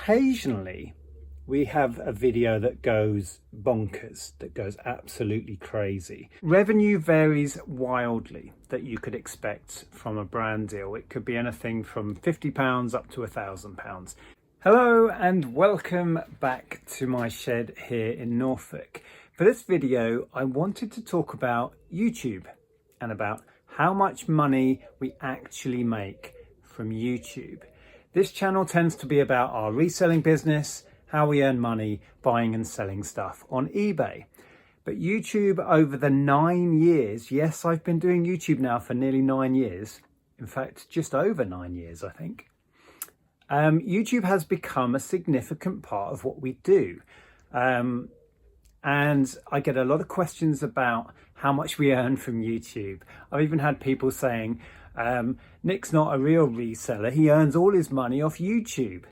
occasionally we have a video that goes bonkers, that goes absolutely crazy. Revenue varies wildly that you could expect from a brand deal. It could be anything from £50 up to £1,000. Hello and welcome back to my shed here in Norfolk. For this video, I wanted to talk about YouTube and about how much money we actually make from YouTube. This channel tends to be about our reselling business, how we earn money buying and selling stuff on eBay. But YouTube over the 9 years, yes, I've been doing YouTube now for nearly 9 years. In fact, just over 9 years, I think. YouTube has become a significant part of what we do. And I get a lot of questions about how much we earn from YouTube. I've even had people saying, Nick's not a real reseller, he earns all his money off YouTube.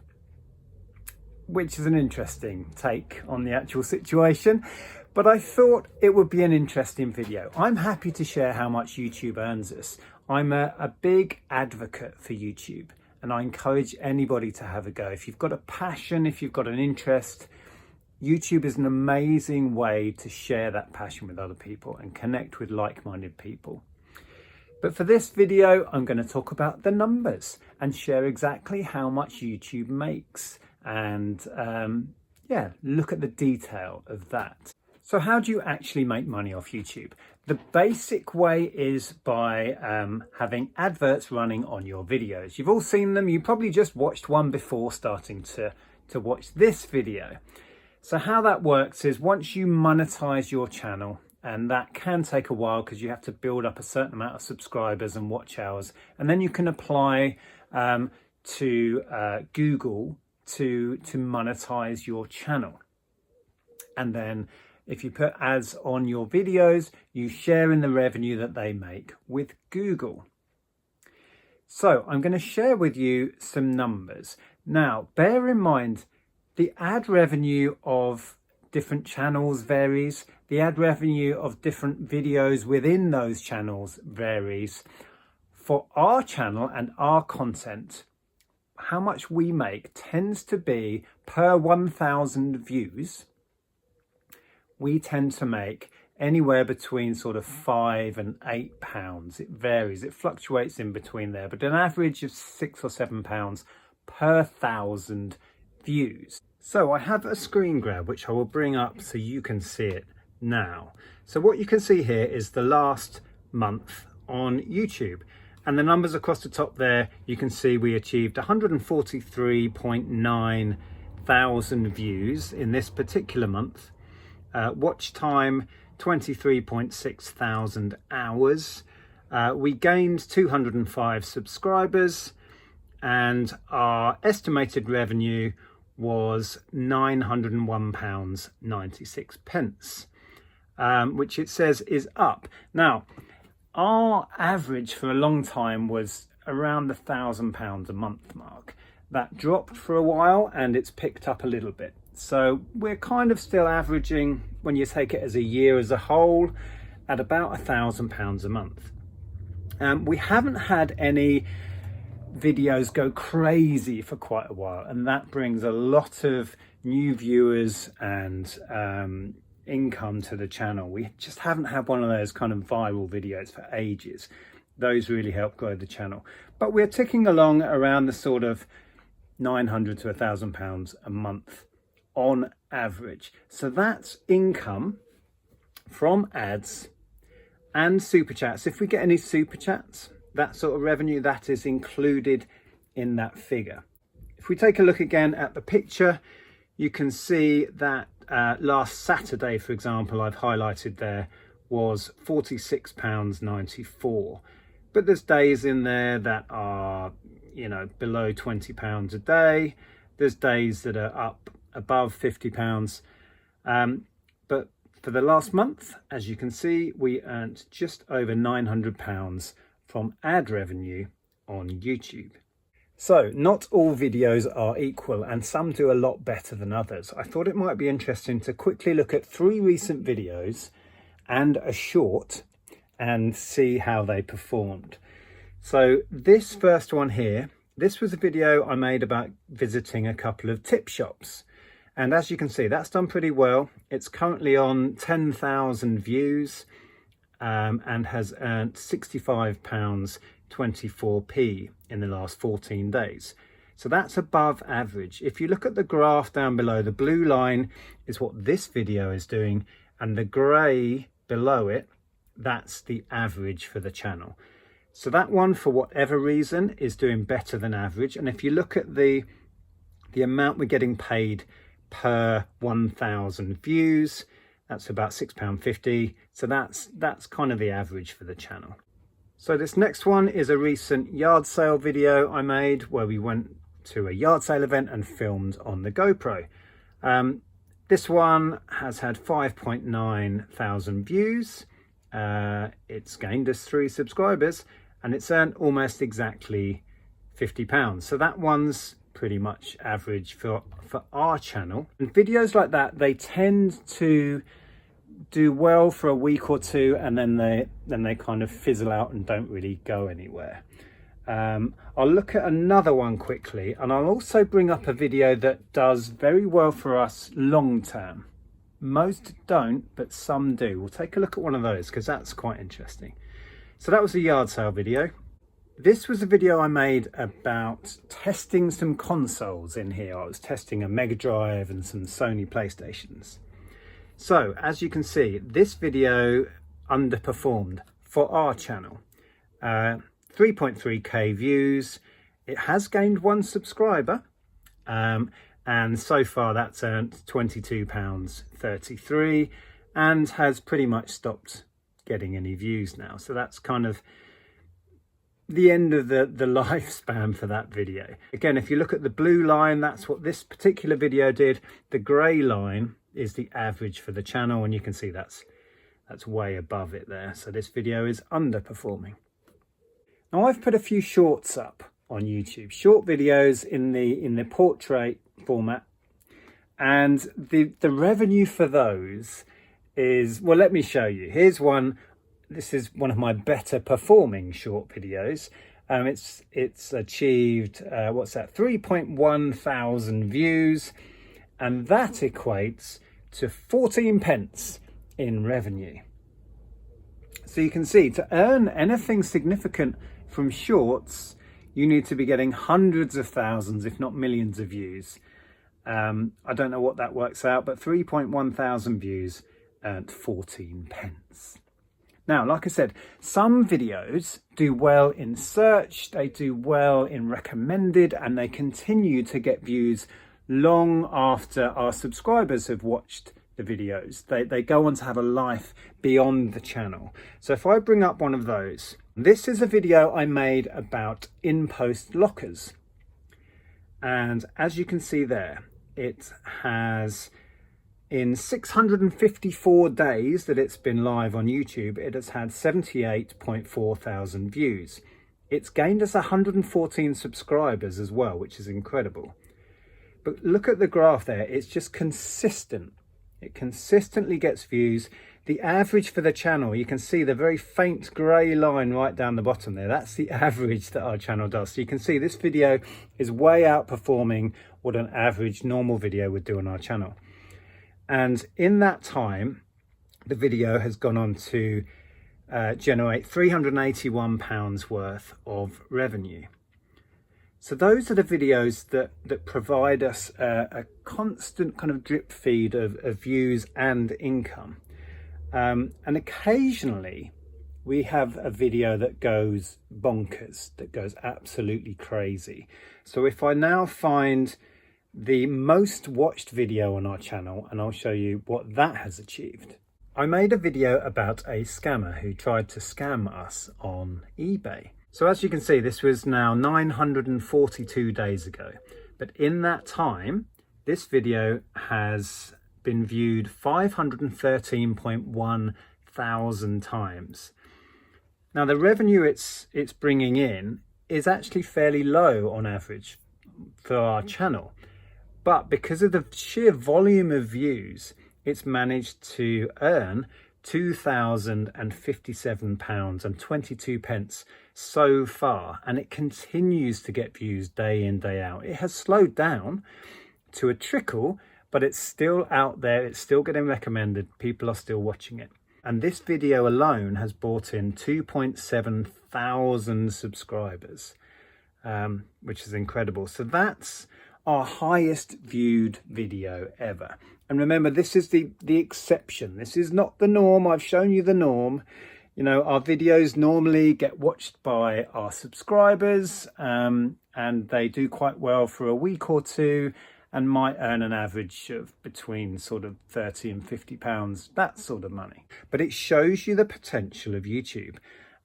Which is an interesting take on the actual situation, but I thought it would be an interesting video. I'm happy to share how much YouTube earns us. I'm a big advocate for YouTube, and I encourage anybody to have a go. If you've got a passion, if you've got an interest, YouTube is an amazing way to share that passion with other people and connect with like-minded people. But for this video, I'm going to talk about the numbers and share exactly how much YouTube makes. And look at the detail of that. So how do you actually make money off YouTube? The basic way is by having adverts running on your videos. You've all seen them. You probably just watched one before starting to watch this video. So how that works is once you monetize your channel, and that can take a while because you have to build up a certain amount of subscribers and watch hours, and then you can apply to Google to monetize your channel. And then if you put ads on your videos, you share in the revenue that they make with Google. So I'm going to share with you some numbers. Now, bear in mind, the ad revenue of different channels varies. The ad revenue of different videos within those channels varies. For our channel and our content, how much we make tends to be per 1,000 views. We tend to make anywhere between sort of £5 and £8. It varies, it fluctuates in between there, but an average of £6 or £7 per 1,000 views. So I have a screen grab which I will bring up so you can see it now. So what you can see here is the last month on YouTube. And the numbers across the top there, you can see we achieved 143.9 thousand views in this particular month. Watch time, 23.6 thousand hours. We gained 205 subscribers, and our estimated revenue was £901.96, which it says is up. Now, our average for a long time was around the £1,000 a month mark. That dropped for a while and it's picked up a little bit. So we're kind of still averaging, when you take it as a year as a whole, at about £1,000 a month. We haven't had any videos go crazy for quite a while, and that brings a lot of new viewers and income to the channel. We just haven't had one of those kind of viral videos for ages. Those really help grow the channel, but we're ticking along around the sort of £900 to £1,000 a month on average. So that's income from ads and super chats. If we get any super chats, that sort of revenue, that is included in that figure. If we take a look again at the picture, you can see that last Saturday, for example, I've highlighted there, was £46.94. But there's days in there that are, below £20 a day. There's days that are up above £50. But for the last month, as you can see, we earned just over £900 from ad revenue on YouTube. So not all videos are equal, and some do a lot better than others. I thought it might be interesting to quickly look at 3 recent videos and a short and see how they performed. So this first one here This was a video I made about visiting a couple of tip shops. And as you can see, that's done pretty well. It's currently on 10,000 views and has earned £65.24 in the last 14 days. So that's above average. If you look at the graph down below, the blue line is what this video is doing, and the grey below it, that's the average for the channel. So that one, for whatever reason, is doing better than average. And if you look at the amount we're getting paid per 1,000 views, that's about £6.50. So that's kind of the average for the channel. So this next one is a recent yard sale video I made where we went to a yard sale event and filmed on the GoPro. This one has had 5.9 thousand views. It's gained us 3 subscribers and it's earned almost exactly £50. So that one's pretty much average for our channel. And videos like that, they tend to do well for a week or two and then they kind of fizzle out and don't really go anywhere. I'll look at another one quickly, and I'll also bring up a video that does very well for us long term. Most don't, but some do. We'll take a look at one of those because that's quite interesting. So that was a yard sale video. This was a video I made about testing some consoles in here. I was testing a Mega Drive and some Sony PlayStations. So as you can see, this video underperformed for our channel. 3.3k views. It has gained 1 subscriber, and so far that's earned £22.33 and has pretty much stopped getting any views now. So that's kind of the end of the lifespan for that video. Again, if you look at the blue line, that's what this particular video did. The grey line is the average for the channel, and you can see that's way above it there. So this video is underperforming. Now I've put a few shorts up on YouTube, short videos in the portrait format, and the revenue for those is, well, let me show you. Here's one. This is one of my better performing short videos. It's achieved 3.1 thousand views, and that equates to 14 pence in revenue. So you can see, to earn anything significant from shorts, you need to be getting hundreds of thousands, if not millions of views. I don't know what that works out, but 3.1 thousand views earned 14 pence. Now, like I said, some videos do well in search, they do well in recommended, and they continue to get views long after our subscribers have watched the videos. They go on to have a life beyond the channel. So if I bring up one of those, this is a video I made about in-post lockers. And as you can see there, it has, in 654 days that it's been live on YouTube, it has had 78.4 thousand views. It's gained us 114 subscribers as well, which is incredible. But look at the graph there, it's just consistent. It consistently gets views. The average for the channel, you can see the very faint grey line right down the bottom there. That's the average that our channel does. So you can see this video is way outperforming what an average normal video would do on our channel. And in that time, the video has gone on to generate £381 worth of revenue. So those are the videos that provide us a constant kind of drip feed of views and income. And occasionally we have a video that goes bonkers, that goes absolutely crazy. So if I now find the most watched video on our channel, and I'll show you what that has achieved. I made a video about a scammer who tried to scam us on eBay. So as you can see, this was now 942 days ago. But in that time, this video has been viewed 513.1 thousand times. Now the revenue it's bringing in is actually fairly low on average for our channel. But because of the sheer volume of views, it's managed to earn £2,057.22 so far, and it continues to get views day in, day out. It has slowed down to a trickle, but it's still out there, it's still getting recommended, people are still watching it. And this video alone has brought in 2.7 thousand subscribers, which is incredible. So that's our highest viewed video ever. And remember, this is the exception. This is not the norm. I've shown you the norm. You know, our videos normally get watched by our subscribers, and they do quite well for a week or two and might earn an average of between sort of £30 and £50, that sort of money. But it shows you the potential of YouTube.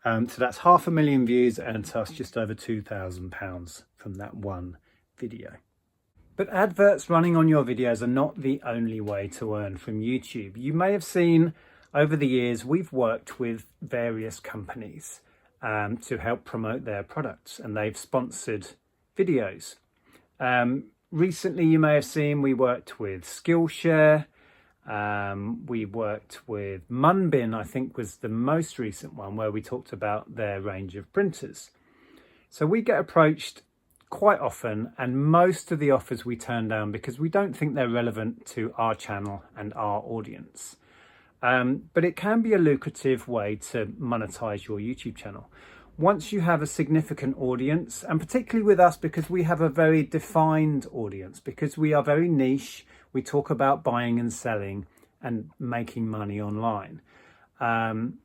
So that's 500,000 views and to us just over £2,000 from that one video. But adverts running on your videos are not the only way to earn from YouTube. You may have seen over the years, we've worked with various companies to help promote their products, and they've sponsored videos. Recently, you may have seen we worked with Skillshare. We worked with Munbin, I think was the most recent one, where we talked about their range of printers. So we get approached quite often, and most of the offers we turn down because we don't think they're relevant to our channel and our audience. But it can be a lucrative way to monetize your YouTube channel. Once you have a significant audience, and particularly with us because we have a very defined audience, because we are very niche, we talk about buying and selling and making money online, and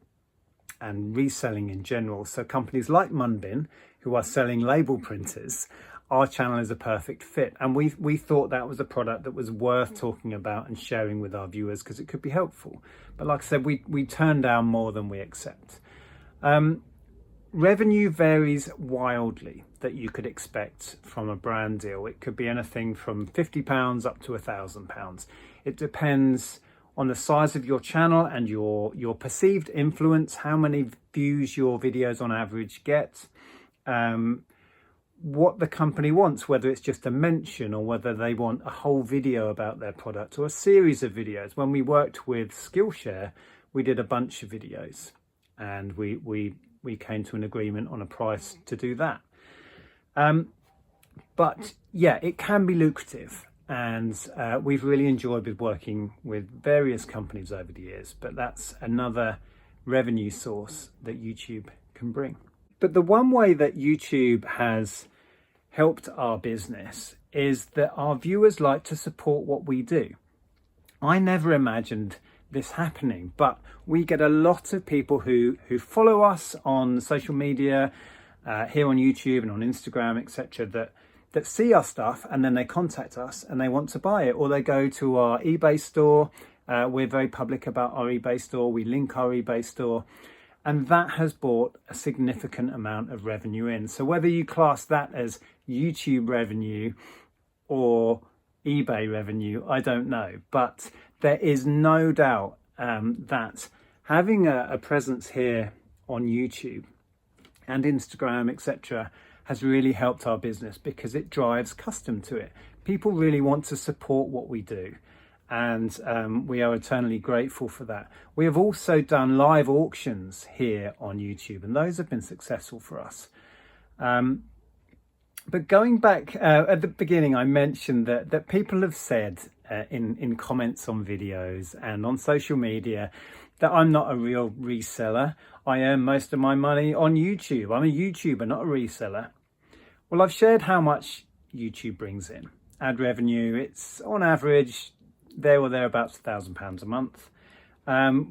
reselling in general. So companies like Munbin, who are selling label printers, our channel is a perfect fit. And we thought that was a product that was worth talking about and sharing with our viewers because it could be helpful. But like I said, we turn down more than we accept. Revenue varies wildly that you could expect from a brand deal. It could be anything from £50 up to £1,000. It depends on the size of your channel and your perceived influence, how many views your videos on average get, what the company wants, whether it's just a mention or whether they want a whole video about their product or a series of videos. When we worked with Skillshare, we did a bunch of videos, and we came to an agreement on a price to do that. But yeah, it can be lucrative, and we've really enjoyed working with various companies over the years, but that's another revenue source that YouTube can bring. But the one way that YouTube has helped our business is that our viewers like to support what we do. I never imagined this happening, but we get a lot of people who follow us on social media, here on YouTube and on Instagram, etc., that see our stuff and then they contact us and they want to buy it, or they go to our eBay store. We're very public about our eBay store. We link our eBay store, and that has brought a significant amount of revenue in. So whether you class that as YouTube revenue or eBay revenue, I don't know, but there is no doubt that having a presence here on YouTube and Instagram, etc., has really helped our business because it drives custom to it. People really want to support what we do, and we are eternally grateful for that. We have also done live auctions here on YouTube, and those have been successful for us. But going back at the beginning, I mentioned that people have said in comments on videos and on social media that I'm not a real reseller. I earn most of my money on YouTube. I'm a YouTuber, not a reseller. Well, I've shared how much YouTube brings in. Ad revenue, it's on average there or thereabouts £1,000 a month.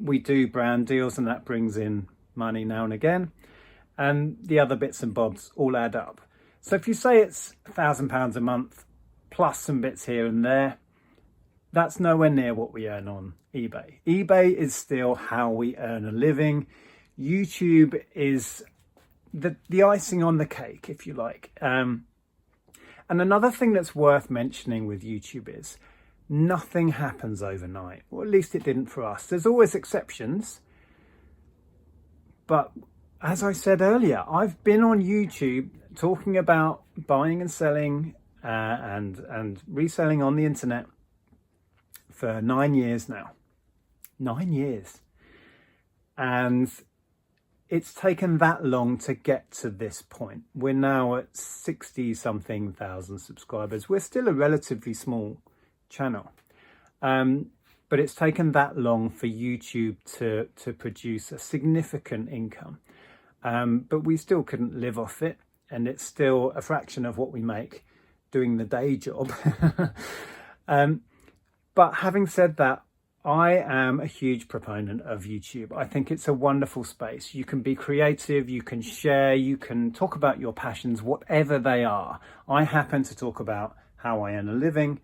We do brand deals, and that brings in money now and again. And the other bits and bobs all add up. So if you say it's £1,000 a month plus some bits here and there, that's nowhere near what we earn on eBay. eBay is still how we earn a living. YouTube is the icing on the cake, if you like. And another thing that's worth mentioning with YouTube is nothing happens overnight, or at least it didn't for us. There's always exceptions, but as I said earlier, I've been on YouTube talking about buying and selling and reselling on the internet for 9 years now. 9 years. And it's taken that long to get to this point. We're now at 60 something thousand subscribers. We're still a relatively small channel. But it's taken that long for YouTube to produce a significant income. But we still couldn't live off it. And it's still a fraction of what we make doing the day job. But having said that, I am a huge proponent of YouTube. I think it's a wonderful space. You can be creative, you can share, you can talk about your passions, whatever they are. I happen to talk about how I earn a living,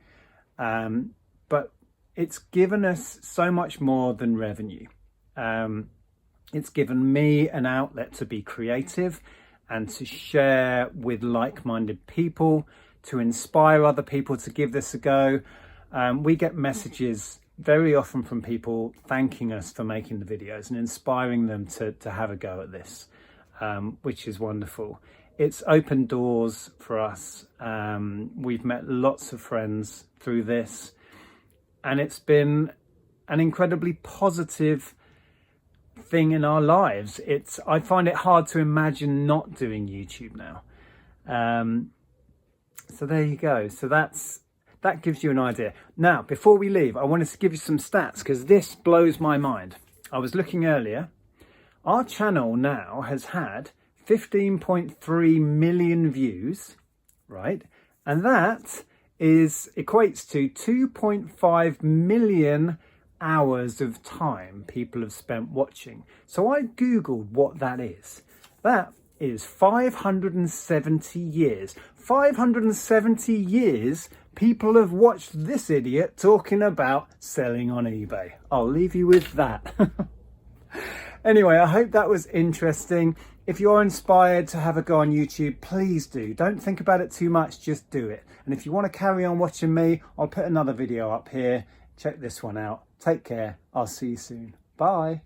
but it's given us so much more than revenue. It's given me an outlet to be creative and to share with like-minded people, to inspire other people to give this a go. We get messages very often from people thanking us for making the videos and inspiring them to have a go at this, which is wonderful. It's opened doors for us. We've met lots of friends through this, and it's been an incredibly positive thing in our lives. I find it hard to imagine not doing YouTube now. So there you go. So that gives you an idea. Now, before we leave, I wanted to give you some stats because this blows my mind. I was looking earlier. Our channel now has had 15.3 million views, right? And that equates to 2.5 million hours of time people have spent watching. So I Googled what that is. That is 570 years. 570 years people have watched this idiot talking about selling on eBay. I'll leave you with that. Anyway, I hope that was interesting. If you're inspired to have a go on YouTube, please do. Don't think about it too much, just do it. And if you want to carry on watching me, I'll put another video up here. Check this one out. Take care. I'll see you soon. Bye.